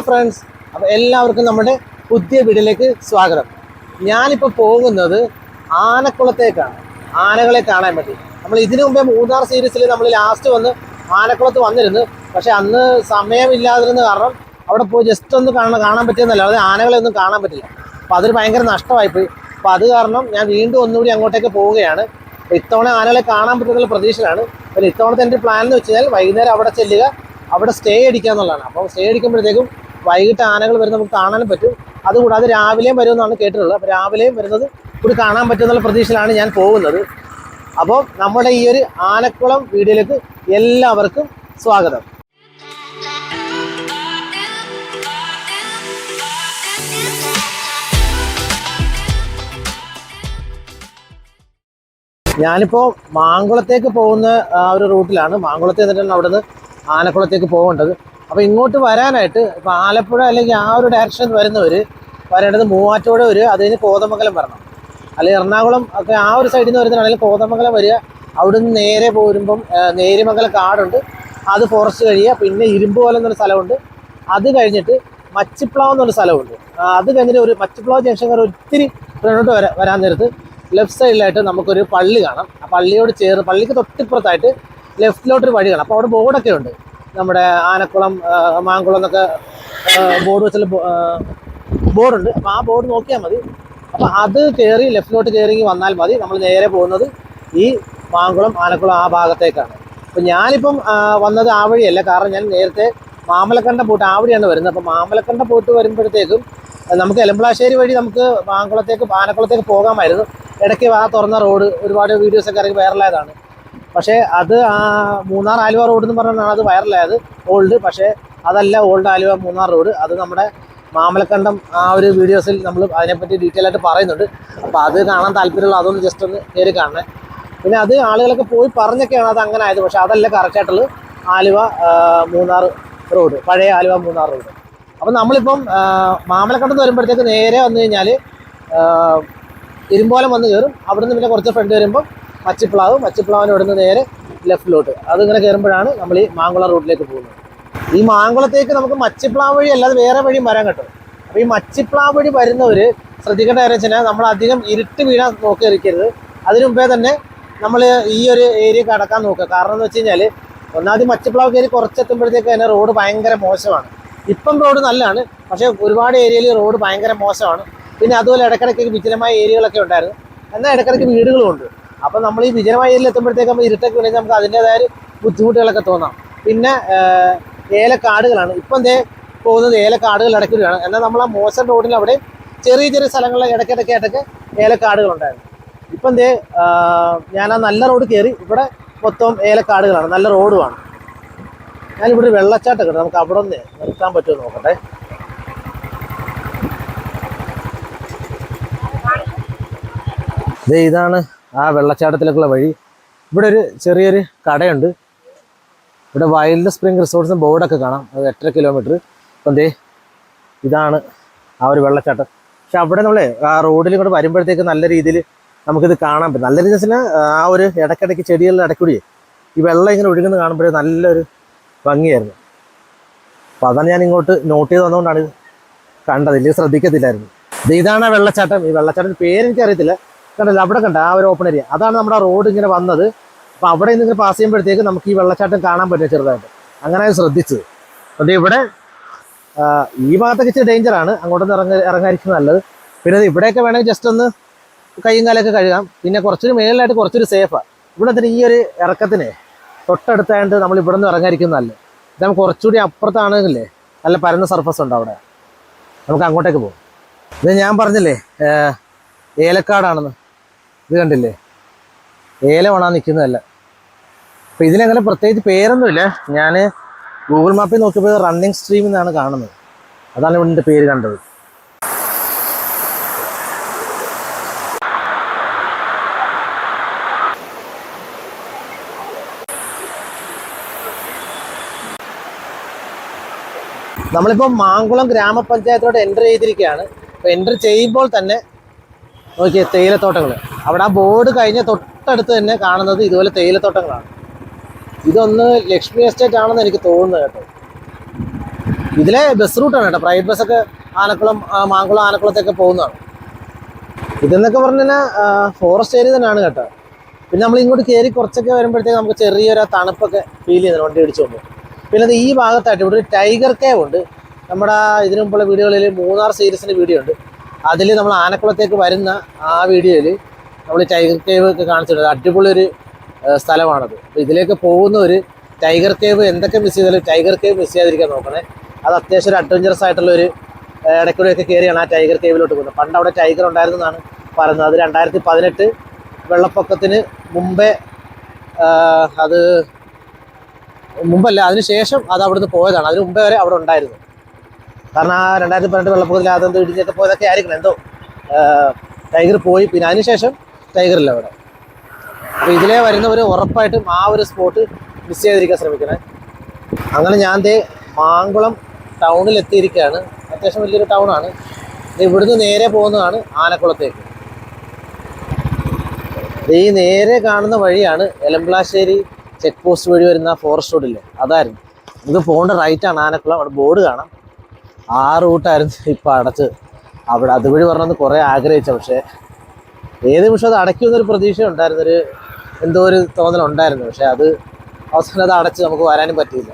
Friends, അപ്പോൾ എല്ലാവർക്കും നമ്മുടെ പുതിയ വീഡിയോയിലേക്ക് സ്വാഗതം. ഞാനിപ്പോൾ പോകുന്നത് ആനക്കുളത്തേക്കാണ്, ആനകളെ കാണാൻ വേണ്ടി. നമ്മൾ ഇതിനു മുമ്പേ മൂന്നാർ സീരീസിൽ നമ്മൾ ലാസ്റ്റ് വന്ന് ആനക്കുളത്ത് വന്നിരുന്നു. പക്ഷേ അന്ന് സമയമില്ലാതിരുന്ന കാരണം അവിടെ പോയി ജസ്റ്റ് ഒന്ന് കാണാൻ പറ്റിയെന്നല്ല, അത് ആനകളെ ഒന്നും കാണാൻ പറ്റില്ല. അപ്പോൾ അതൊരു ഭയങ്കര നഷ്ടമായിപ്പോയി. അപ്പോൾ അത് കാരണം ഞാൻ വീണ്ടും ഒന്നുകൂടി അങ്ങോട്ടേക്ക് പോവുകയാണ്. ഇത്തവണ ആനകളെ കാണാൻ പറ്റുന്ന പ്രതീക്ഷയിലാണ്. അപ്പോൾ ഇത്തവണത്തെ എൻ്റെ പ്ലാൻ എന്ന് വെച്ച് കഴിഞ്ഞാൽ വൈകുന്നേരം അവിടെ ചെല്ലുക, അവിടെ സ്റ്റേ അടിക്കുക എന്നുള്ളതാണ്. അപ്പോൾ സ്റ്റേ അടിക്കുമ്പോഴത്തേക്കും വൈകിട്ട് ആനകൾ വരുന്ന നമുക്ക് കാണാനും പറ്റും. അതുകൂടാതെ രാവിലെയും വരുമെന്നാണ് കേട്ടിട്ടുള്ളത്. അപ്പോൾ രാവിലെയും വരുന്നത് കൂടി കാണാൻ പറ്റുമെന്നുള്ള പ്രതീക്ഷയിലാണ് ഞാൻ പോകുന്നത്. അപ്പോൾ നമ്മുടെ ഈ ഒരു ആനക്കുളം വീഡിയോയിലേക്ക് എല്ലാവർക്കും സ്വാഗതം. ഞാനിപ്പോൾ മാങ്കുളത്തേക്ക് പോകുന്ന ഒരു റൂട്ടിലാണ്. മാങ്കുളത്ത് നിന്നിട്ടാണ് അവിടെ നിന്ന് ആനക്കുളത്തേക്ക് പോകേണ്ടത്. അപ്പോൾ ഇങ്ങോട്ട് വരാനായിട്ട് ഇപ്പോൾ ആലപ്പുഴ അല്ലെങ്കിൽ ആ ഒരു ഡയറക്ഷനിൽ വരേണ്ടത് മൂവാറ്റോടെ വരിക, അത് കഴിഞ്ഞ് കോതമംഗലം വരണം. അല്ലെങ്കിൽ എറണാകുളം ഒക്കെ ആ ഒരു സൈഡിൽ നിന്ന് വരുന്നതാണെങ്കിൽ കോതമംഗലം വരിക, അവിടുന്ന് നേരെ പോരുമ്പം നേര്യമംഗലം കാടുണ്ട്, അത് ഫോറസ്റ്റ് കഴിയുക. പിന്നെ ഇരുമ്പുകോലം എന്നൊരു സ്ഥലമുണ്ട്. അത് കഴിഞ്ഞിട്ട് മച്ചിപ്ലാവ് എന്നൊരു സ്ഥലമുണ്ട്. അത് കഴിഞ്ഞിട്ട് ഒരു മച്ചിപ്ലാവ് ജംഗ്ഷൻ വരെ ഒത്തിരി ഫ്രണ്ടോട്ട് വരാൻ നേരത്ത് ലെഫ്റ്റ് സൈഡിലായിട്ട് നമുക്കൊരു പള്ളി കാണാം. ആ പള്ളിയോട് ചേർന്ന് പള്ളിക്ക് തൊട്ടിപ്പുറത്തായിട്ട് ലെഫ്റ്റിലോട്ടൊരു വഴി കാണാം. അപ്പോൾ അവിടെ ബോർഡൊക്കെ ഉണ്ട്, നമ്മുടെ ആനക്കുളം മാങ്കുളം എന്നൊക്കെ ബോർഡ് വെച്ചുള്ള ബോർഡുണ്ട്. അപ്പോൾ ആ ബോർഡ് നോക്കിയാൽ മതി. അപ്പോൾ അത് കയറി ലെഫ്റ്റിലോട്ട് കയറി വന്നാൽ മതി. നമ്മൾ നേരെ പോകുന്നത് ഈ മാങ്കുളം ആനക്കുളം ആ ഭാഗത്തേക്കാണ്. അപ്പോൾ ഞാനിപ്പം വന്നത് ആ വഴിയല്ല, കാരണം ഞാൻ നേരത്തെ മാമലക്കണ്ടം പോയിട്ട് ആ വഴിയാണ് വരുന്നത്. അപ്പോൾ മാമലക്കണ്ടം പോയിട്ട് വരുമ്പോഴത്തേക്കും നമുക്ക് എലമ്പളാശ്ശേരി വഴി നമുക്ക് ആനക്കുളത്തേക്ക് പോകാമായിരുന്നു. ഇടയ്ക്ക് ആ തുറന്ന റോഡ് ഒരുപാട് വീഡിയോസൊക്കെ ഇറങ്ങി വൈറലായതാണ്. പക്ഷേ അത് മൂന്നാർ ആലുവ റോഡ് എന്ന് പറഞ്ഞാണ് അത് വൈറലായത്, ഓൾഡ്. പക്ഷേ അതല്ല ഓൾഡ് ആലുവ മൂന്നാർ റോഡ്, അത് നമ്മുടെ മാമലക്കണ്ടം ആ ഒരു വീഡിയോസിൽ നമ്മൾ അതിനെപ്പറ്റി ഡീറ്റെയിൽ ആയിട്ട് പറയുന്നുണ്ട്. അപ്പോൾ അത് കാണാൻ താല്പര്യമുള്ള അതൊന്ന് ജസ്റ്റ് ഒന്ന് കയറി കാണണേ. പിന്നെ അത് ആളുകളൊക്കെ പോയി പറഞ്ഞൊക്കെയാണ് അത് അങ്ങനെ ആയത്. പക്ഷേ അതല്ല കറക്റ്റായിട്ടുള്ളത് ആലുവ മൂന്നാർ റോഡ്, പഴയ ആലുവ മൂന്നാർ റോഡ്. അപ്പോൾ നമ്മളിപ്പം മാമലക്കണ്ടത്ത് വരുമ്പോഴത്തേക്ക് നേരെ വന്നു കഴിഞ്ഞാൽ ഇരുമ്പോലം വന്ന് കയറും. അവിടെ നിന്ന് പിന്നെ കുറച്ച് ഫ്രണ്ട് വരുമ്പം മച്ചിപ്ലാവിന് ഇവിടുന്ന് നേരെ ലെഫ്റ്റിലോട്ട് അതിങ്ങനെ കയറുമ്പോഴാണ് നമ്മൾ ഈ മാങ്കുളം റൂട്ടിലേക്ക് പോകുന്നത്. ഈ മാങ്കുളത്തേക്ക് നമുക്ക് മച്ചിപ്ലാവ് വഴി അല്ലാതെ വേറെ വഴിയും വരാൻ കിട്ടും. അപ്പോൾ ഈ മച്ചിപ്ലാവ് വഴി വരുന്നവർ ശ്രദ്ധിക്കേണ്ട കാര്യം വെച്ചാൽ നമ്മൾ അധികം ഇരുട്ട് വീഴാൻ നോക്കിയിരിക്കരുത്. അതിനു മുമ്പേ തന്നെ നമ്മൾ ഈ ഒരു ഏരിയ കടക്കാൻ നോക്കുക. കാരണം എന്ന് വെച്ച് കഴിഞ്ഞാൽ ഒന്നാമത് മച്ചിപ്ലാവ് കയറി കുറച്ചെത്തുമ്പോഴത്തേക്ക് തന്നെ റോഡ് ഭയങ്കര മോശമാണ്. ഇപ്പം റോഡ് നല്ലതാണ്, പക്ഷേ ഒരുപാട് ഏരിയയിൽ റോഡ് ഭയങ്കര മോശമാണ്. പിന്നെ അതുപോലെ ഇടയ്ക്കിടയ്ക്ക് വിജനമായ ഏരിയകളൊക്കെ ഉണ്ടായിരുന്നു, എന്നാൽ ഇടയ്ക്കിടയ്ക്ക് വീടുകളും ഉണ്ട്. അപ്പോൾ നമ്മൾ ഈ വിജനമായ ഏരിയയിൽ എത്തുമ്പോഴത്തേക്ക് നമ്മൾ ഇരുട്ടൊക്കെ ഉണ്ടെങ്കിൽ നമുക്ക് അതിൻ്റേതായ ബുദ്ധിമുട്ടുകളൊക്കെ തോന്നാം. പിന്നെ ഏലക്കാടുകളാണ്. ഇപ്പം പോകുന്നത് ഏലക്കാടുകൾ ഇടയ്ക്കൂടിയാണ്. എന്നാൽ നമ്മൾ ആ മോശം റോഡിൽ അവിടെ ചെറിയ ചെറിയ സ്ഥലങ്ങളിൽ ഇടയ്ക്കിടയ്ക്കായിട്ടൊക്കെ ഏലക്കാടുകളുണ്ടായിരുന്നു. ഇപ്പം ഞാൻ ആ നല്ല റോഡ് കയറി, ഇവിടെ മൊത്തം ഏലക്കാടുകളാണ്, നല്ല റോഡുമാണ്. ഞാനിവിടെ വെള്ളച്ചാട്ടം കിട്ടും, നമുക്ക് അവിടെ ഒന്ന് നിർത്താൻ പറ്റുമോ നോക്കട്ടെ. ഇതാണ് ആ വെള്ളച്ചാട്ടത്തിലേക്കുള്ള വഴി. ഇവിടെ ഒരു ചെറിയൊരു കടയുണ്ട്. ഇവിടെ വൈൽഡ് സ്പ്രിംഗ് റിസോർട്ട്സിന് ബോർഡൊക്കെ കാണാം. അത് 8.5 കിലോമീറ്റർ. അപ്പം ഇതാണ് ആ ഒരു വെള്ളച്ചാട്ടം. പക്ഷെ അവിടെ നമ്മൾ ആ റോഡിൽ ഇങ്ങോട്ട് വരുമ്പോഴത്തേക്ക് നല്ല രീതിയിൽ നമുക്കിത് കാണാൻ പറ്റും. നല്ല രീതിയിൽ വെച്ചാൽ ആ ഒരു ഇടയ്ക്കിടയ്ക്ക് ചെടികളുടെ ഇടയ്ക്കൂടി ഈ വെള്ളം ഇങ്ങനെ ഒഴുകുന്നത് കാണുമ്പോഴേ നല്ലൊരു ഭംഗിയായിരുന്നു. അപ്പോൾ അതാണ് ഞാൻ ഇങ്ങോട്ട് നോട്ട് ചെയ്ത് വന്നുകൊണ്ടാണ് ഇത് കണ്ടത്, ഇല്ലെങ്കിൽ ശ്രദ്ധിക്കത്തില്ലായിരുന്നു. ഇതാണ് ആ വെള്ളച്ചാട്ടം. ഈ വെള്ളച്ചാട്ടത്തിൻ്റെ പേരെനിക്കറിയത്തില്ല. കണ്ടല്ലോ അവിടെ കണ്ട ആ ഒരു ഓപ്പൺ ഏരിയ, അതാണ് നമ്മുടെ റോഡ് ഇങ്ങനെ വന്നത്. അപ്പോൾ അവിടെ നിന്ന് ഇങ്ങനെ പാസ് ചെയ്യുമ്പോഴത്തേക്ക് നമുക്ക് ഈ വെള്ളച്ചാട്ടം കാണാൻ പറ്റും ചെറുതായിട്ട്. അങ്ങനെ ശ്രദ്ധിച്ചത്. അത് ഇവിടെ ഈ ഭാഗത്തൊക്കെ ഇച്ചിരി ഡേഞ്ചറാണ്, അങ്ങോട്ടൊന്ന് ഇറങ്ങാതിരിക്കും നല്ലത്. പിന്നെ ഇവിടെയൊക്കെ വേണമെങ്കിൽ ജസ്റ്റ് ഒന്ന് കൈയും കാലൊക്കെ കഴുകാം. പിന്നെ കുറച്ചൊരു മേളിലായിട്ട് കുറച്ചൊരു സേഫാണ്. ഇവിടെ തന്നെ ഈ ഒരു ഇറക്കത്തിന് തൊട്ടടുത്തായിട്ട് നമ്മൾ ഇവിടെ നിന്ന് ഇറങ്ങാതിരിക്കും നല്ലത്. നമുക്ക് കുറച്ചുകൂടി അപ്പുറത്താണെങ്കിലേ നല്ല പരന്ന സർഫസ് ഉണ്ട് അവിടെ, നമുക്ക് അങ്ങോട്ടേക്ക് പോകും. ഇത് ഞാൻ പറഞ്ഞില്ലേ ഏലക്കാടാണെന്ന്, ഇത് കണ്ടില്ലേ, ഏലമാണ് നിൽക്കുന്നതല്ല. അപ്പോൾ ഇതിനങ്ങനെ പ്രത്യേകിച്ച് പേരൊന്നുമില്ല. ഞാൻ ഗൂഗിൾ മാപ്പിൽ നോക്കിയപ്പോൾ റണ്ണിങ് സ്ട്രീം എന്നാണ് കാണുന്നത്, അതാണ് ഇവിടെ പേര് കണ്ടത്. നമ്മളിപ്പോൾ മാങ്കുളം ഗ്രാമപഞ്ചായത്തോട് എൻ്റർ ചെയ്തിരിക്കുകയാണ്. അപ്പോൾ എൻ്റർ ചെയ്യുമ്പോൾ തന്നെ നോക്കിയേ തേയിലത്തോട്ടങ്ങൾ. അവിടെ ആ ബോർഡ് കഴിഞ്ഞ തൊട്ടടുത്ത് തന്നെ കാണുന്നത് ഇതുപോലെ തേയിലത്തോട്ടങ്ങളാണ്. ഇതൊന്ന് ലക്ഷ്മി എസ്റ്റേറ്റ് ആണെന്ന് എനിക്ക് തോന്നുന്നത് കേട്ടോ. ഇതിലെ ബസ് റൂട്ടാണ് കേട്ടോ, പ്രൈവറ്റ് ബസ്സൊക്കെ ആനക്കുളം മാങ്കുളം ആനക്കുളത്തൊക്കെ പോകുന്നതാണ്. ഇതെന്നൊക്കെ പറഞ്ഞു കഴിഞ്ഞാൽ ഫോറസ്റ്റ് ഏരിയ തന്നെയാണ് കേട്ടോ. പിന്നെ നമ്മൾ ഇങ്ങോട്ട് കയറി കുറച്ചൊക്കെ വരുമ്പോഴത്തേക്ക് നമുക്ക് ചെറിയൊരു തണുപ്പൊക്കെ ഫീൽ ചെയ്യുന്നത് വണ്ടി ഇടിച്ചു പോകുമ്പോൾ. പിന്നെ അത് ഈ ഭാഗത്തായിട്ട് ഇവിടെ ഒരു ടൈഗർ കേവ് ഉണ്ട്. നമ്മുടെ ഇതിനു മുമ്പുള്ള വീഡിയോകളിൽ മൂന്നാർ സീരീസിൻ്റെ വീഡിയോ ഉണ്ട്. അതിൽ നമ്മൾ ആനക്കുളത്തേക്ക് വരുന്ന ആ വീഡിയോയിൽ നമ്മൾ ടൈഗർ കേവ് ഒക്കെ കാണിച്ചിട്ടുണ്ട്. അടിപൊളി ഒരു സ്ഥലമാണത്. അപ്പോൾ ഇതിലേക്ക് പോകുന്ന ഒരു ടൈഗർ കേവ് എന്തൊക്കെ മിസ് ചെയ്താലും ടൈഗർ കേവ് മിസ് ചെയ്യാതിരിക്കാൻ നോക്കണേ. അത് അത്യാവശ്യം ഒരു അഡ്വഞ്ചറസ് ആയിട്ടുള്ളൊരു ഇടയ്ക്കൂടെയൊക്കെ കയറിയാണ് ആ ടൈഗർ കേവിലോട്ട് പോകുന്നത്. പണ്ട് അവിടെ ടൈഗർ ഉണ്ടായിരുന്നെന്നാണ് പറയുന്നത്. അത് 2018 വെള്ളപ്പൊക്കത്തിന് മുമ്പേ, അത് മുമ്പല്ല അതിന് ശേഷം അത് അവിടുന്ന് പോയതാണ്. അതിന് മുമ്പേ വരെ അവിടെ ഉണ്ടായിരുന്നു. കാരണം ആ 2018 വെള്ളപ്പൊക്കത്തിൽ അതെന്തോ ഇടിഞ്ഞൊക്കെ പോയതൊക്കെ ആയിരിക്കണം. എന്തോ ടൈഗർ പോയി, പിന്നെ അതിനുശേഷം ടൈഗറില്ല അവിടെ. അപ്പോൾ ഇതിലേ വരുന്നവർ ഉറപ്പായിട്ടും ആ ഒരു സ്പോട്ട് മിസ് ചെയ്തിരിക്കാൻ ശ്രമിക്കണേ. അങ്ങനെ ഞാൻ മാങ്കുളം ടൗണിൽ എത്തിയിരിക്കുകയാണ്. അത്യാവശ്യം വലിയൊരു ടൗണാണ്. ഇവിടുന്ന് നേരെ പോകുന്നതാണ് ആനക്കുളത്തേക്ക്. ഈ നേരെ കാണുന്ന വഴിയാണ് എലംപ്ലാശ്ശേരി ചെക്ക് പോസ്റ്റ് വഴി വരുന്ന ഫോറസ്റ്റ് റോഡില്ലേ, അതായിരുന്നു. നമുക്ക് പോകേണ്ട റൈറ്റാണ് ആനക്കുളം. അവിടെ ബോർഡ് കാണാം. ആ റൂട്ടായിരുന്നു ഇപ്പോൾ അടച്ച്. അവിടെ അതുവഴി പറഞ്ഞത് കുറേ ആഗ്രഹിച്ച, പക്ഷേ ഏത് നിമിഷം അത് അടയ്ക്കുമെന്നൊരു പ്രതീക്ഷ ഉണ്ടായിരുന്നൊരു എന്തോ ഒരു തോന്നലുണ്ടായിരുന്നു. പക്ഷേ അത് അവസാനം അത് അടച്ച് നമുക്ക് വരാനും പറ്റിയില്ല.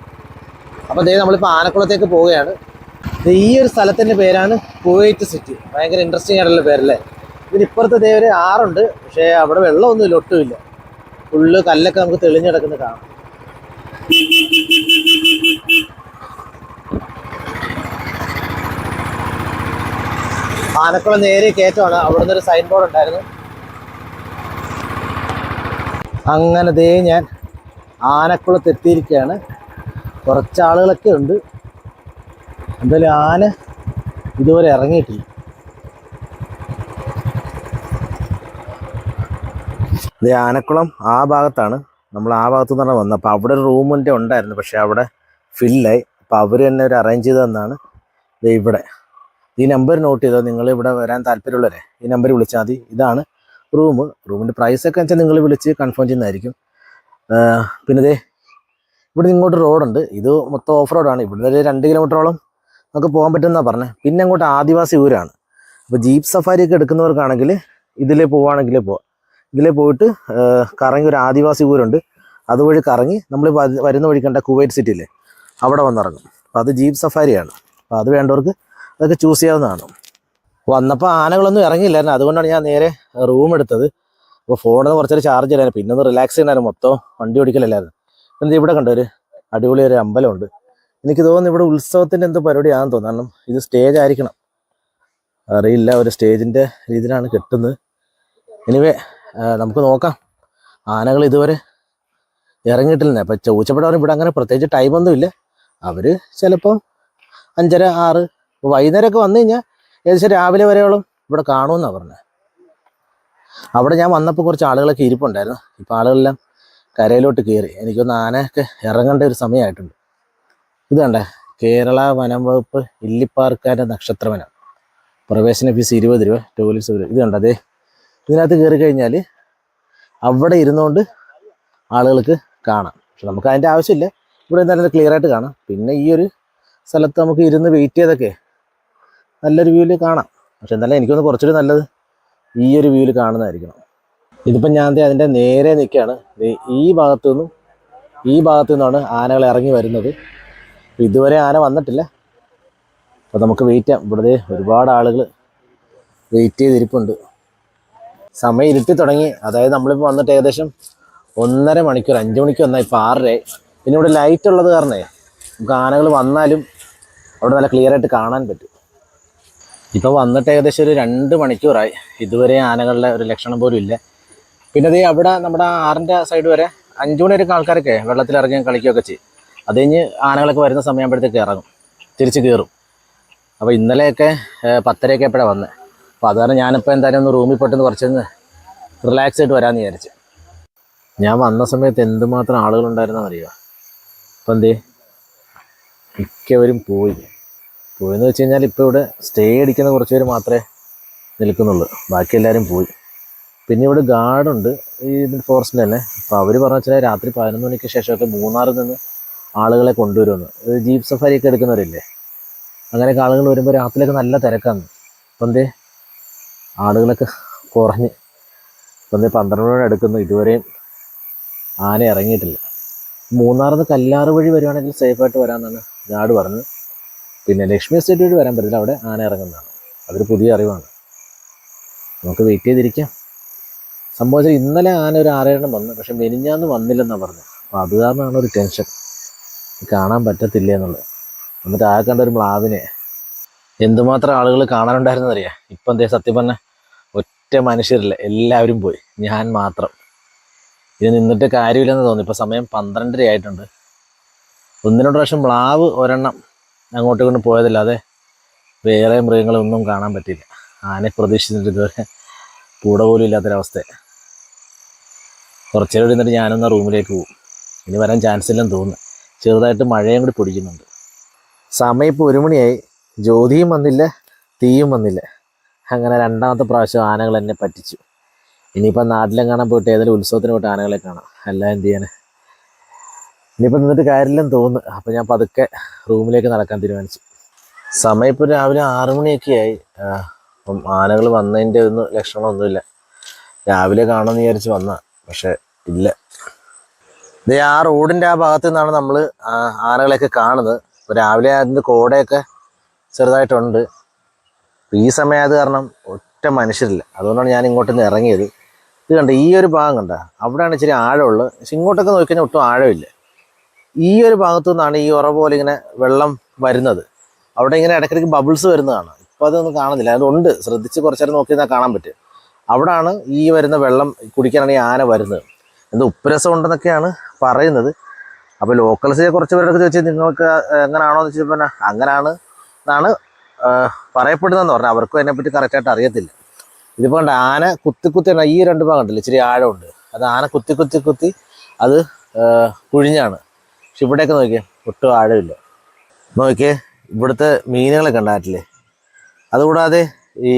അപ്പോൾ നമ്മളിപ്പോൾ ആനക്കുളത്തേക്ക് പോവുകയാണ്. ഈ ഒരു സ്ഥലത്തിൻ്റെ പേരാണ് കുവൈറ്റ് സിറ്റി. ഭയങ്കര ഇൻട്രസ്റ്റിംഗ് ആയിട്ടുള്ള പേരല്ലേ. ഇതിനിപ്പുറത്തെ ഒരു ആറുണ്ട്, പക്ഷേ അവിടെ വെള്ളമൊന്നുമില്ല, ഒട്ടുമില്ല. ഫുള്ള് കല്ലൊക്കെ നമുക്ക് തെളിഞ്ഞു കിടക്കുന്നത് കാണാം. ആനക്കുളം നേരെ കയറ്റമാണ്. അവിടുന്ന് ഒരു സൈൻ ബോർഡ് ഉണ്ടായിരുന്നു. അങ്ങനെ ഞാൻ ആനക്കുളത്ത് എത്തിയിരിക്കുകയാണ്. കുറച്ച് ആളുകളൊക്കെ ഉണ്ട്. എന്തായാലും ആന ഇതുവരെ ഇറങ്ങിയിട്ടില്ല. ഇത് ആനക്കുളം ആ ഭാഗത്താണ്. നമ്മൾ ആ ഭാഗത്തു നിന്നാണ് വന്നത്. അപ്പോൾ അവിടെ ഒരു റൂമിൻ്റെ ഉണ്ടായിരുന്നു, പക്ഷേ അവിടെ ഫില്ലായി. അപ്പോൾ അവർ തന്നെ ഒരു അറേഞ്ച് ചെയ്ത് തന്നാണ്. ഇവിടെ ഈ നമ്പർ നോട്ട് ചെയ്തോ, നിങ്ങൾ ഇവിടെ വരാൻ താല്പര്യമുള്ളവരെ ഈ നമ്പർ വിളിച്ചാൽ മതി. ഇതാണ് റൂമിൻ്റെ പ്രൈസൊക്കെ വെച്ചാൽ നിങ്ങൾ വിളിച്ച് കൺഫേം ചെയ്യുന്നതായിരിക്കും. പിന്നെ ഇവിടെ ഇങ്ങോട്ട് റോഡുണ്ട്. ഇത് മൊത്തം ഓഫ് റോഡാണ്. ഇവിടെ ഒരു 2 കിലോമീറ്ററോളം നമുക്ക് പോകാൻ പറ്റുമെന്നാണ് പറഞ്ഞത്. പിന്നെ അങ്ങോട്ട് ആദിവാസി ഊരാണ്. അപ്പോൾ ജീപ്പ് സഫാരിയൊക്കെ എടുക്കുന്നവർക്കാണെങ്കിൽ ഇതിലേ പോവുകയാണെങ്കിൽ പോവാം. ഇതിലേ പോയിട്ട് കറങ്ങി ഒരു ആദിവാസി ഊരുണ്ട്, അതുവഴി കറങ്ങി നമ്മൾ വരുന്ന വഴി കണ്ട കുവൈറ്റ് സിറ്റിയില്ലേ, അവിടെ വന്നിറങ്ങും. അപ്പോൾ അത് ജീപ്പ് സഫാരിയാണ്. അപ്പോൾ അത് വേണ്ടവർക്ക് അതൊക്കെ ചൂസ് ചെയ്യാവുന്നതാണ്. വന്നപ്പോൾ ആനകളൊന്നും ഇറങ്ങിയില്ലായിരുന്നു. അതുകൊണ്ടാണ് ഞാൻ നേരെ റൂം എടുത്തത്. അപ്പോൾ ഫോണിൽ നിന്ന് കുറച്ചൊരു ചാർജ് ഇല്ലായിരുന്നു. പിന്നെ ഒന്ന് റിലാക്സ് ചെയ്യണമായിരുന്നു. മൊത്തം വണ്ടി ഓടിക്കലല്ലായിരുന്നു. പിന്നെ ഇവിടെ കണ്ട ഒരു അടിപൊളി ഒരു അമ്പലമുണ്ട്. എനിക്ക് തോന്നുന്നു ഇവിടെ ഉത്സവത്തിൻ്റെ എന്തോ പരിപാടിയാണെന്ന് തോന്നുന്നു. കാരണം ഇത് സ്റ്റേജ് ആയിരിക്കണം, അറിയില്ല. ഒരു സ്റ്റേജിൻ്റെ രീതിയിലാണ് കെട്ടുന്നത്. എനിവേ നമുക്ക് നോക്കാം. ആനകൾ ഇതുവരെ ഇറങ്ങിയിട്ടില്ല. അപ്പം ചോദിച്ചപ്പോഴാണ് ഇവിടെ അങ്ങനെ പ്രത്യേകിച്ച് ടൈമൊന്നും ഇല്ല. അവർ ചിലപ്പം 5:30, 6 വൈകുന്നേരമൊക്കെ വന്നു കഴിഞ്ഞാൽ ഏകദേശം രാവിലെ വരെയോളം ഇവിടെ കാണുമെന്നാണ് പറഞ്ഞത്. അവിടെ ഞാൻ വന്നപ്പോൾ കുറച്ച് ആളുകളൊക്കെ ഇരിപ്പുണ്ടായിരുന്നു. ഇപ്പോൾ ആളുകളെല്ലാം കരയിലോട്ട് കയറി. എനിക്കൊന്ന് ആനയൊക്കെ ഇറങ്ങേണ്ട ഒരു സമയമായിട്ടുണ്ട്. ഇത് കണ്ടേ, കേരള വനം വകുപ്പ് ഇല്ലിപ്പാർക്കാൻ്റെ നക്ഷത്രവനം. പ്രവേശന ഫീസ് 20 രൂപ, ടോയ്ലറ്റ്സ് 1. ഇത് കണ്ടേ, ഇതിനകത്ത് കയറി കഴിഞ്ഞാൽ അവിടെ ഇരുന്നുകൊണ്ട് ആളുകൾക്ക് കാണാം. പക്ഷെ നമുക്ക് അതിൻ്റെ ആവശ്യമില്ല. ഇവിടെ എന്തായാലും ക്ലിയർ ആയിട്ട് കാണാം. പിന്നെ ഈ ഒരു സ്ഥലത്ത് നമുക്ക് ഇരുന്ന് വെയിറ്റ് ചെയ്തൊക്കെ നല്ലൊരു വ്യൂവിൽ കാണാം. പക്ഷെ എന്നാലും എനിക്കൊന്ന് കുറച്ചുകൂടി നല്ലത് ഈ ഒരു വ്യൂവിൽ കാണുന്നതായിരിക്കണം. ഇതിപ്പം ഞാൻ അതിൻ്റെ നേരെ നിൽക്കുകയാണ്. ഈ ഭാഗത്തു നിന്നാണ് ആനകൾ ഇറങ്ങി വരുന്നത്. ഇതുവരെ ആന വന്നിട്ടില്ല. അപ്പോൾ നമുക്ക് വെയിറ്റ് ചെയ്യാം. ഇവിടെ ഒരുപാട് ആളുകൾ വെയിറ്റ് ചെയ്തിരിപ്പുണ്ട്. സമയം ഇരുട്ടി തുടങ്ങി. അതായത് നമ്മളിപ്പോൾ വന്നിട്ട് ഏകദേശം 1.5 മണിക്കൂർ, 5 മണിക്ക് വന്നാൽ ഇപ്പോൾ 6:30. പിന്നെ ഇവിടെ ലൈറ്റ് ഉള്ളത് കാരണമേ നമുക്ക് ആനകൾ വന്നാലും അവിടെ നല്ല ക്ലിയർ ആയിട്ട് കാണാൻ പറ്റും. ഇപ്പോൾ വന്നിട്ട് ഏകദേശം ഒരു 2 മണിക്കൂറായി. ഇതുവരെ ആനകളുടെ ഒരു ലക്ഷണം പോലും ഇല്ല. പിന്നെ അവിടെ നമ്മുടെ ആറിൻ്റെ സൈഡ് വരെ 5 മണി വരെയൊക്കെ ആൾക്കാരൊക്കെ വെള്ളത്തിലിറങ്ങി കളിക്കുകയൊക്കെ ചെയ്യും. അത് കഴിഞ്ഞ് ആനകളൊക്കെ വരുന്ന സമയമാകുമ്പോഴത്തേക്ക് ഇറങ്ങും, തിരിച്ച് കയറും. അപ്പോൾ ഇന്നലെയൊക്കെ 10:30 എപ്പോഴാണ് വന്നത്. അപ്പോൾ അത് കാരണം ഞാനിപ്പോൾ എന്തായാലും ഒന്ന് റൂമിൽ പെട്ടെന്ന് കുറച്ചൊന്ന് റിലാക്സ് ആയിട്ട് വരാമെന്ന് വിചാരിച്ചു. ഞാൻ വന്ന സമയത്ത് എന്തുമാത്രം ആളുകളുണ്ടായിരുന്നെന്ന് അറിയുക. അപ്പം മിക്കവരും പോയെന്ന് വെച്ച് കഴിഞ്ഞാൽ ഇപ്പോൾ ഇവിടെ സ്റ്റേ അടിക്കുന്ന കുറച്ച് പേര് മാത്രമേ നിൽക്കുന്നുള്ളൂ. ബാക്കി എല്ലാവരും പോയി. പിന്നെ ഇവിടെ ഗാർഡുണ്ട് ഈ ഫോറസ്റ്റിൽ തന്നെ. അപ്പോൾ അവർ പറഞ്ഞു വെച്ചാൽ രാത്രി 11 മണിക്ക് ശേഷമൊക്കെ മൂന്നാറിൽ നിന്ന് ആളുകളെ കൊണ്ടുവരുമെന്ന്. ജീപ്പ് സഫാരിയൊക്കെ എടുക്കുന്നവരില്ലേ, അങ്ങനെയൊക്കെ ആളുകൾ വരുമ്പോൾ രാത്രിയിലൊക്കെ നല്ല തിരക്കാണ്. അപ്പം എന്തേ ആളുകളൊക്കെ കുറഞ്ഞ് ഇപ്പം എന്തേ 12 മണി എടുക്കുന്നു, ഇതുവരെയും ആന ഇറങ്ങിയിട്ടില്ല. മൂന്നാറിൽ നിന്ന് കല്ലാറ് വഴി വരുവാണെങ്കിൽ സേഫായിട്ട് വരാമെന്നാണ് ഗാർഡ് പറഞ്ഞത്. പിന്നെ ലക്ഷ്മി എസ്റ്റേറ്റ് വഴി വരാൻ പറ്റില്ല, അവിടെ ആന ഇറങ്ങുന്നതാണ്. അതൊരു പുതിയ അറിവാണ്. നമുക്ക് വെയിറ്റ് ചെയ്തിരിക്കാം. സംഭവിച്ചാൽ ഇന്നലെ ആന ഒരു 6 വന്നു, പക്ഷെ മെനിഞ്ഞാന്ന് വന്നില്ലെന്നാണ് പറഞ്ഞത്. അപ്പോൾ അത് കാരണമാണ് ഒരു ടെൻഷൻ, കാണാൻ പറ്റത്തില്ല എന്നുള്ളത്. എന്നിട്ട് ആ കണ്ട ഒരു മ്ലാവിനെ എന്തുമാത്രം ആളുകൾ കാണാനുണ്ടായിരുന്നതറിയാം. ഇപ്പം എന്തേ സത്യം പറഞ്ഞാൽ ഒറ്റ മനുഷ്യരില്ല, എല്ലാവരും പോയി, ഞാൻ മാത്രം. ഇത് നിന്നിട്ട് കാര്യമില്ലെന്ന് തോന്നി. ഇപ്പോൾ സമയം 12:30 ആയിട്ടുണ്ട്. 1-2 പ്രാവശ്യം മ്ലാവ് ഒരെണ്ണം അങ്ങോട്ട് കൊണ്ട് പോയതല്ലാതെ വേറെ മൃഗങ്ങളൊന്നും കാണാൻ പറ്റിയില്ല. ആനയെ പ്രതീക്ഷിച്ചിട്ട് ഇതുവരെ കൂടെ പോലും ഇല്ലാത്തൊരവസ്ഥ. കുറച്ചേരം ഇരുന്നിട്ട് ഞാനൊന്ന് റൂമിലേക്ക് പോകും. ഇനി വരാൻ ചാൻസ് ഇല്ലെന്ന് തോന്നുന്നു. ചെറുതായിട്ട് മഴയും കൂടി പൊടിക്കുന്നുണ്ട്. സമയം ഇപ്പോൾ 1 മണിയായി. ജ്യോതിയും വന്നില്ല, തീയും വന്നില്ല. അങ്ങനെ 2ാമത്തെ പ്രാവശ്യം ആനകൾ എന്നെ പറ്റിച്ചു. ഇനിയിപ്പോൾ നാട്ടിലും കാണാൻ പോയിട്ട് ഏതെങ്കിലും ഉത്സവത്തിന് പോയിട്ട് ആനകളെ കാണാം, അല്ല എന്ത് ചെയ്യാൻ. ഇനിയിപ്പോൾ നിന്നിട്ട് കാര്യമില്ലെന്ന് തോന്നുന്നു. അപ്പോൾ ഞാൻ പതുക്കെ റൂമിലേക്ക് നടക്കാൻ തീരുമാനിച്ചു. സമയം ഇപ്പോൾ രാവിലെ 6 മണിയൊക്കെ ആയി. അപ്പം ആനകൾ വന്നതിൻ്റെ ഒന്നും ലക്ഷണമൊന്നുമില്ല. രാവിലെ കാണുമെന്ന് വിചാരിച്ച് വന്ന, പക്ഷേ ഇല്ല. ഇത് ആ റോഡിൻ്റെ ആ ഭാഗത്തു നിന്നാണ് നമ്മൾ ആനകളെയൊക്കെ കാണുന്നത്. ഇപ്പോൾ രാവിലെ അതിൻ്റെ കോടയൊക്കെ ചെറുതായിട്ടുണ്ട്. ഈ സമയം അത് കാരണം ഒറ്റ മനുഷ്യരില്ല. അതുകൊണ്ടാണ് ഞാൻ ഇങ്ങോട്ട് നിന്ന് ഇറങ്ങിയത്. ഇത് കണ്ട ഈ ഒരു ഭാഗം കണ്ട, അവിടെയാണ് ഇച്ചിരി ആഴമുള്ളത്. പക്ഷെ ഇങ്ങോട്ടൊക്കെ നോക്കിക്കഴിഞ്ഞാൽ ഒട്ടും ആഴമില്ല. ഈ ഒരു ഭാഗത്തു നിന്നാണ് ഈ ഉറ പോലെ ഇങ്ങനെ വെള്ളം വരുന്നത്. അവിടെ ഇങ്ങനെ ഇടയ്ക്കിടയ്ക്ക് ബബിൾസ് വരുന്നതാണ്. ഇപ്പോൾ അതൊന്നും കാണുന്നില്ല. അതുകൊണ്ട് ശ്രദ്ധിച്ച് കുറച്ച് നേരം നോക്കി നിന്നാൽ കാണാൻ പറ്റും. അവിടാണ് ഈ വരുന്ന വെള്ളം കുടിക്കാനാണ് ഈ ആന വരുന്നത്. എന്തോ ഉപ്പുരസം ഉണ്ടെന്നൊക്കെയാണ് പറയുന്നത്. അപ്പോൾ ലോക്കൽസിനെ കുറച്ച് പേരൊക്കെ ചോദിച്ചാൽ നിങ്ങൾക്ക് എങ്ങനെയാണോ എന്ന് വെച്ചാൽ പിന്നെ അങ്ങനെയാണ് എന്നാണ് പറയപ്പെടുന്നതെന്ന് പറഞ്ഞാൽ. അവർക്കും അതിനെപ്പറ്റി കറക്റ്റായിട്ട് അറിയത്തില്ല. ഇതിപ്പോൾ കണ്ട ആന കുത്തി ഈ 2 ഭാഗം ഉണ്ടല്ലോ, ഇച്ചിരി ആഴമുണ്ട്. അത് ആന കുത്തി അത് കുഴിഞ്ഞാണ്. പക്ഷെ ഇവിടെയൊക്കെ നോക്കിയേ ഒട്ടും ആഴമില്ല. നോക്കിയേ ഇവിടുത്തെ മീനുകളൊക്കെ ഉണ്ടായിട്ടില്ലേ. അതുകൂടാതെ ഈ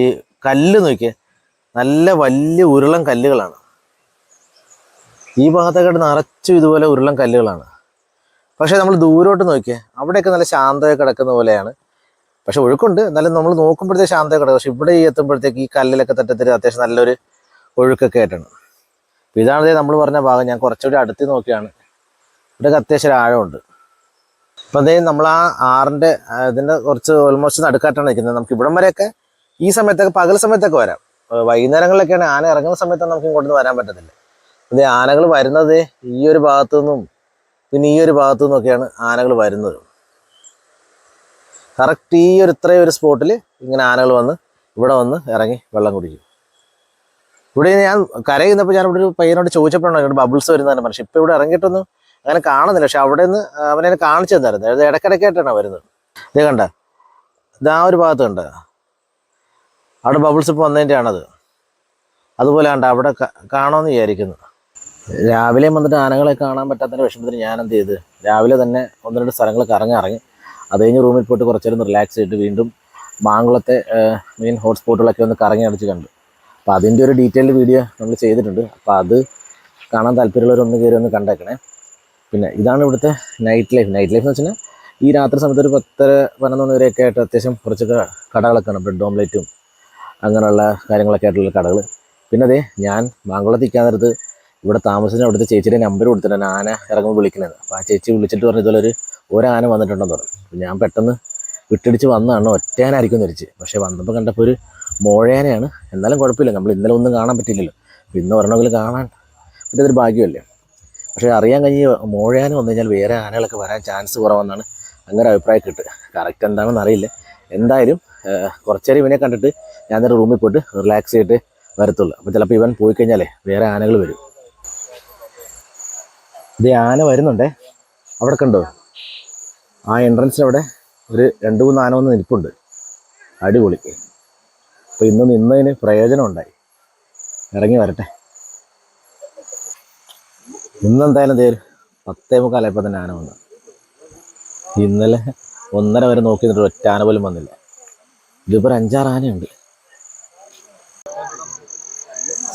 കല്ല് നോക്കിയേ, നല്ല വലിയ ഉരുളൻ കല്ലുകളാണ്. ഈ ഭാഗത്തൊക്കെ നിറച്ചും ഇതുപോലെ ഉരുളൻ കല്ലുകളാണ്. പക്ഷേ നമ്മൾ ദൂരോട്ട് നോക്കിയേ, അവിടെയൊക്കെ നല്ല ശാന്തമായി കിടക്കുന്ന പോലെയാണ്. പക്ഷെ ഒഴുക്കുണ്ട്, എന്നാലും നമ്മൾ നോക്കുമ്പോഴത്തേക്ക് ശാന്തമായി കിടക്കും. പക്ഷെ ഇവിടെ ഈ എത്തുമ്പോഴത്തേക്ക് ഈ കല്ലിലൊക്കെ തട്ടത്തിൽ അത്യാവശ്യം നല്ലൊരു ഒഴുക്കൊക്കെ ആയിട്ടാണ്. അപ്പോൾ ഇതാണ് നമ്മൾ പറഞ്ഞ ഭാഗം. ഞാൻ കുറച്ചുകൂടി അടുത്ത് നോക്കിയാണ്. ഇവിടെയൊക്കെ അത്യാവശ്യം ആഴമുണ്ട്. അപ്പോൾ അതേ നമ്മൾ ആ ആറിൻ്റെ ഇതിൻ്റെ കുറച്ച് ഓൾമോസ്റ്റ് നടുക്കായിട്ടാണ് നിൽക്കുന്നത്. നമുക്ക് ഇവിടം വരെയൊക്കെ ഈ സമയത്തൊക്കെ പകൽ സമയത്തൊക്കെ വരാം. വൈകുന്നേരങ്ങളിലൊക്കെയാണ് ആന ഇറങ്ങുന്ന സമയത്താണ് നമുക്ക് ഇങ്ങോട്ടൊന്നും വരാൻ പറ്റത്തില്ല. അതേ ആനകൾ വരുന്നത് ഈ ഒരു ഭാഗത്തു നിന്നും പിന്നെ ഈ ഒരു ഭാഗത്തു നിന്നൊക്കെയാണ് ആനകൾ വരുന്നത്. കറക്റ്റ് ഈ ഇത്രയും ഒരു സ്പോട്ടിൽ ഇങ്ങനെ ആനകൾ വന്ന് ഇവിടെ വന്ന് ഇറങ്ങി വെള്ളം കുടിക്കും. ഇവിടെ ഞാൻ കരയുന്നപ്പോൾ ഞാൻ ഇവിടെ ഒരു പയ്യനോട് ചോദിച്ചപ്പോഴാണ് ഇവിടെ ബബിൾസ് വരുന്നതാണ്. പക്ഷെ ഇപ്പോൾ ഇവിടെ ഇറങ്ങിയിട്ടൊന്നും അങ്ങനെ കാണുന്നില്ല. പക്ഷെ അവിടെ നിന്ന് അവനെ കാണിച്ചു തന്നായിരുന്നു. അതായത് ഇടയ്ക്കിടയ്ക്കായിട്ടാണ് വരുന്നത്. ഇതേ കണ്ട, ഇത് ആ ഒരു ഭാഗത്ത് കണ്ട അവിടെ ബബിൾസ് ഇപ്പോൾ വന്നതിൻ്റെ ആണത്. അതുപോലെ കണ്ട അവിടെ കാണുമെന്ന് വിചാരിക്കുന്നു. രാവിലെ വന്നിട്ട് ആനകളെ കാണാൻ പറ്റാത്തതിൻ്റെ വിഷമത്തിന് ഞാൻ എന്ത് ചെയ്ത് രാവിലെ തന്നെ 1-2 സ്ഥലങ്ങൾ ഇറങ്ങി. അത് കഴിഞ്ഞ് റൂമിൽ പോയിട്ട് കുറച്ച് നേരം റിലാക്സ് ചെയ്തിട്ട് വീണ്ടും മാങ്കുളത്തെ മെയിൻ ഹോട്ട്സ്പോട്ടുകളൊക്കെ ഒന്ന് കറങ്ങി അടിച്ച് കണ്ടു. അപ്പോൾ അതിൻ്റെ ഒരു ഡീറ്റെയിൽഡ് വീഡിയോ നമ്മൾ ചെയ്തിട്ടുണ്ട്. അപ്പോൾ അത് കാണാൻ താല്പര്യമുള്ളവരൊന്ന് കയറി ഒന്ന് കണ്ടേക്കണേ. പിന്നെ ഇതാണ് ഇവിടുത്തെ നൈറ്റ് ലൈഫ് എന്ന് വെച്ചാൽ ഈ രാത്രി സമയത്ത് ഒരു 10-11 മണി വരെയൊക്കെ ആയിട്ട് അത്യാവശ്യം കുറച്ചൊക്കെ കടകളൊക്കെയാണ്. ബ്രെഡ് ഓംലെറ്റും അങ്ങനെയുള്ള കാര്യങ്ങളൊക്കെ ആയിട്ടുള്ള കടകൾ. പിന്നെ അതേ ഞാൻ മാങ്കുളത്തിരിക്കാൻ നേരത്ത് ഇവിടെ താമസിക്കുന്ന അവിടുത്തെ ചേച്ചിയുടെ നമ്പർ കൊടുത്തിട്ടാണ് ആന ഇറങ്ങുമ്പോൾ വിളിക്കുന്നത്. അപ്പോൾ ആ ചേച്ചി വിളിച്ചിട്ട് പറഞ്ഞു ഇതുപോലെ ഒരു ആന വന്നിട്ടുണ്ടെന്ന് പറഞ്ഞു. അപ്പോൾ ഞാൻ പെട്ടെന്ന് വിട്ടടിച്ച് വന്നതാണ്. ഒറ്റയാനായിരിക്കും എന്ന് വിളിച്ച്. പക്ഷേ വന്നപ്പോൾ കണ്ടപ്പോൾ ഒരു മോഴയാനയാണ്. എന്നാലും കുഴപ്പമില്ല, നമ്മൾ ഇന്നലെ ഒന്നും കാണാൻ പറ്റില്ലല്ലോ. അപ്പോൾ ഇന്ന് ഒരെണ്ണമെങ്കിലും കാണാൻ പറ്റിയതൊരു ഭാഗ്യമല്ലേ. പക്ഷേ അറിയാൻ കഴിഞ്ഞ് മോഴയാന വന്നു കഴിഞ്ഞാൽ വേറെ ആനകളൊക്കെ വരാൻ ചാൻസ് കുറവെന്നാണ് അങ്ങനെ അഭിപ്രായം കിട്ടുക. കറക്റ്റ് എന്താണെന്ന് അറിയില്ല. എന്തായാലും കുറച്ചേരം ഇവനെ കണ്ടിട്ട് ഞാൻ നേരെ റൂമിൽ പോയിട്ട് റിലാക്സ് ചെയ്തിട്ട് വരത്തുള്ളൂ. അപ്പോൾ ചിലപ്പോൾ ഇവൻ പോയി കഴിഞ്ഞാലേ വേറെ ആനകൾ വരും. ഇത് ആന വരുന്നുണ്ടേ, അവിടെ കണ്ടോ ആ എൻട്രൻസിനവിടെ ഒരു 2-3 ആന വന്ന് നിൽപ്പുണ്ട്. അടിപൊളി. അപ്പോൾ ഇന്ന് നിന്നതിന് പ്രയോജനം ഉണ്ടായി. ഇറങ്ങി വരട്ടെ. ഇന്നെന്തായാലും 10:45 തന്നെ ആന വന്നു. ഇന്നലെ 1:30 വരെ നോക്കി നിന്നിട്ട് ഒറ്റ ആന പോലും വന്നില്ല. ഇതിപ്പോൾ 5-6 ആനയുണ്ട്.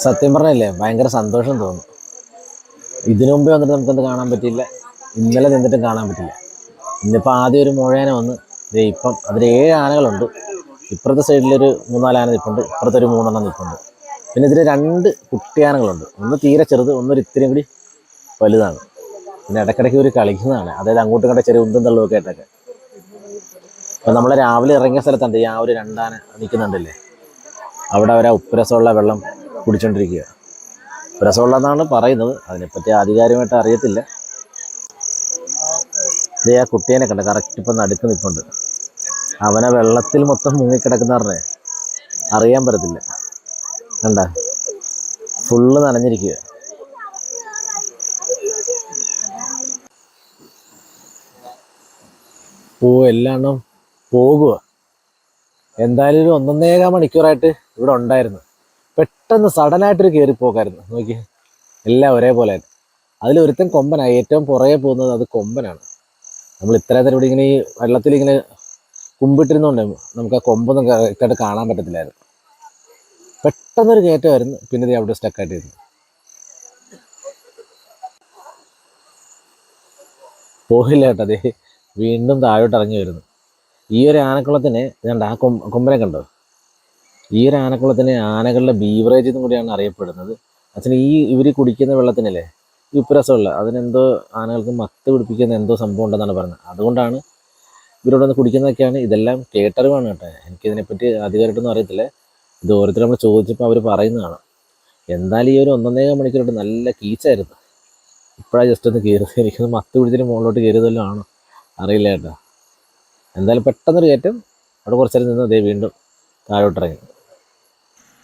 സത്യം പറഞ്ഞല്ലേ ഭയങ്കര സന്തോഷം തോന്നുന്നു. ഇതിനു മുമ്പേ വന്നിട്ട് നമുക്കത് കാണാൻ പറ്റിയില്ല. ഇന്നലെ നിന്നിട്ടും കാണാൻ പറ്റില്ല. ഇന്നിപ്പോൾ ആദ്യം ഒരു മുഴയാന വന്ന് ഇപ്പം അതിൽ 7 ആനകളുണ്ട്. ഇപ്പുറത്തെ സൈഡിലൊരു 3-4 ആന നിൽപ്പുണ്ട്, ഇപ്പുറത്തെ ഒരു 3 നിൽപ്പുണ്ട്. പിന്നെ ഇതിൽ 2 കുട്ടിയാനകളുണ്ട്. ഒന്ന് തീരെ ചെറുത്, ഒന്നൊരു ഇത്തിരിയും കൂടി വലുതാണ്. പിന്നെ ഇടയ്ക്കിടയ്ക്ക് ഒരു കളിക്കുന്നതാണ്, അതായത് അങ്ങോട്ടും ഇങ്ങോട്ട് ചെറിയ ഉന്തും തള്ളുമൊക്കെ ആയിട്ടൊക്കെ. അപ്പം നമ്മൾ രാവിലെ ഇറങ്ങിയ സ്ഥലത്തുണ്ട് ആ ഒരു 2 ആന നിൽക്കുന്നുണ്ടല്ലേ, അവിടെ അവർ ഉപ്പുരസമുള്ള വെള്ളം കുടിച്ചോണ്ടിരിക്കുക. ഉപ്പുരസമുള്ളതെന്നാണ് പറയുന്നത്, അതിനെപ്പറ്റി ആധികാരികമായിട്ട് അറിയത്തില്ല. ഇത് ആ കുട്ടിയെ കണ്ട കറക്റ്റ് ഇപ്പം നടുക്ക് നിൽപ്പുണ്ട്. അവനെ വെള്ളത്തിൽ മൊത്തം മുങ്ങിക്കിടക്കുന്ന പറഞ്ഞേ അറിയാൻ പറ്റത്തില്ല. കണ്ട ഫുള്ള് നനഞ്ഞിരിക്കുക. എല്ലാം പോകുക. എന്തായാലും ഒരു 1.5 മണിക്കൂറായിട്ട് ഇവിടെ ഉണ്ടായിരുന്നു. പെട്ടെന്ന് സഡനായിട്ടൊരു കയറിപ്പോക്കായിരുന്നു. നോക്കി, എല്ലാം ഒരേപോലെ. അതിലൊരുത്തൻ കൊമ്പനാണ്, ഏറ്റവും പുറകെ പോകുന്നത് അത് കൊമ്പനാണ്. നമ്മൾ ഇത്ര നേരം ഇവിടെ ഇങ്ങനെ ഈ വെള്ളത്തിലിങ്ങനെ കുമ്പിട്ടിരുന്നോണ്ട് നമുക്ക് ആ കൊമ്പൊന്നും കറക്റ്റായിട്ട് കാണാൻ പറ്റത്തില്ലായിരുന്നു. പെട്ടെന്നൊരു കയറ്റമായിരുന്നു. പിന്നെ അവിടെ സ്റ്റക്കായിട്ടിരുന്നു. പോയില്ല കേട്ടോ, അതേ വീണ്ടും താഴോട്ട് ഇറങ്ങി വരുന്നു. ഈ ഒരു ആനക്കുളത്തിന് കണ്ട ആ കൊമ്പനെ കണ്ടോ? ഈ ഒരു ആനക്കുളത്തിന് ആനകളുടെ ബീവറേജ് എന്നും കൂടിയാണ് അറിയപ്പെടുന്നത്. അച്ഛൻ ഇവർ കുടിക്കുന്ന വെള്ളത്തിനല്ലേ ഈ ഉപ്പുരസമുള്ള, അതിനെന്തോ ആനകൾക്ക് മത്ത് പിടിപ്പിക്കുന്ന എന്തോ സംഭവം ഉണ്ടെന്നാണ് പറയുന്നത്. അതുകൊണ്ടാണ് ഇവരോട് വന്ന് കുടിക്കുന്നതൊക്കെയാണ്. ഇതെല്ലാം കേട്ടറിവാണ് കേട്ടോ, എനിക്കിതിനെപ്പറ്റി അധികമായിട്ടൊന്നും അറിയത്തില്ല. ഇത് ഓരോരുത്തർ നമ്മൾ ചോദിച്ചപ്പോൾ അവർ പറയുന്നതാണ്. എന്തായാലും ഈ ഒരു 1.5 മണിക്കൂറായിട്ട് നല്ല കീച്ചായിരുന്നു. ഇപ്പോഴാണ് ജസ്റ്റ് ഒന്ന് കയറുന്നത്. എനിക്കൊന്ന് മത്ത് പിടിച്ചിട്ട് മുകളിലോട്ട് കയറിയതെല്ലാം ആണോ അറിയില്ല കേട്ടോ. എന്തായാലും പെട്ടെന്നൊരു കയറ്റം. അവിടെ കുറച്ച് നേരം നിന്ന് വീണ്ടും താഴോട്ടിറങ്ങി.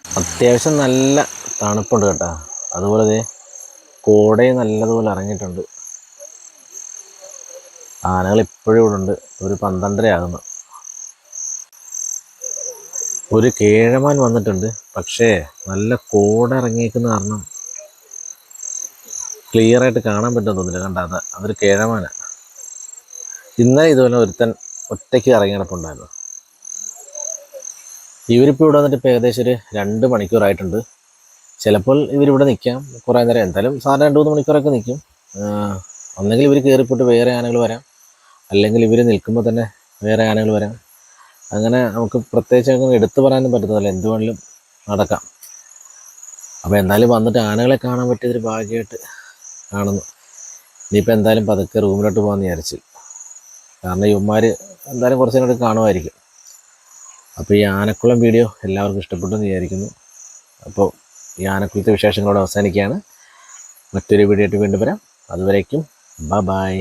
അത്യാവശ്യം നല്ല തണുപ്പുണ്ട് കേട്ടോ. അതുപോലെ കോടയും നല്ലതുപോലെ ഇറങ്ങിയിട്ടുണ്ട്. ആനകൾ ഇപ്പോഴും ഇവിടെ ഉണ്ട്. ഒരു 12:30 ആകുന്നു. ഒരു കേഴമാൻ വന്നിട്ടുണ്ട്, പക്ഷേ നല്ല കോട ഇറങ്ങിയേക്കുന്ന കാരണം ക്ലിയർ ആയിട്ട് കാണാൻ പറ്റുമെന്ന് തോന്നില്ല. കണ്ട അതൊരു കേഴമാനാണ്. ഇന്നലെ ഇതുപോലെ ഒരുത്തൻ ഒറ്റയ്ക്ക് ഇറങ്ങി കിടപ്പുണ്ടായിരുന്നു. ഇവരിപ്പോൾ ഇവിടെ വന്നിട്ട് ഇപ്പോൾ ഏകദേശം ഒരു 2 മണിക്കൂറായിട്ടുണ്ട്. ചിലപ്പോൾ ഇവരിവിടെ നിൽക്കാം കുറേ നേരം. എന്തായാലും സാധാരണ 2-3 മണിക്കൂറൊക്കെ നിൽക്കും. ഒന്നെങ്കിൽ ഇവർ കയറിപ്പോയിട്ട് വേറെ ആനകൾ വരാം, അല്ലെങ്കിൽ ഇവർ നിൽക്കുമ്പോൾ തന്നെ വേറെ ആനകൾ വരാം. അങ്ങനെ നമുക്ക് പ്രത്യേകിച്ച് അങ്ങനെ എടുത്തു പറയാനും പറ്റുന്നതല്ല, എന്ത് വേണമെങ്കിലും നടക്കാം. അപ്പോൾ എന്തായാലും വന്നിട്ട് ആനകളെ കാണാൻ പറ്റിയതൊരു ഭാഗ്യമായിട്ട് കാണുന്നു. ഇനിയിപ്പോൾ എന്തായാലും പതുക്കെ റൂമിലോട്ട് പോകാമെന്ന് വിചാരിച്ചു. കാരണം ഇവന്മാർ എന്തായാലും കുറച്ച് നേരം കാണുമായിരിക്കും. അപ്പോൾ ഈ ആനക്കുളം വീഡിയോ എല്ലാവർക്കും ഇഷ്ടപ്പെട്ടു എന്ന് വിചാരിക്കുന്നു. അപ്പോൾ ഈ ആനക്കുളത്തെ വിശേഷങ്ങളോട് അവസാനിക്കുകയാണ്. മറ്റൊരു വീഡിയോ ആയിട്ട് വീണ്ടും വരാം. അതുവരേക്കും ബൈ.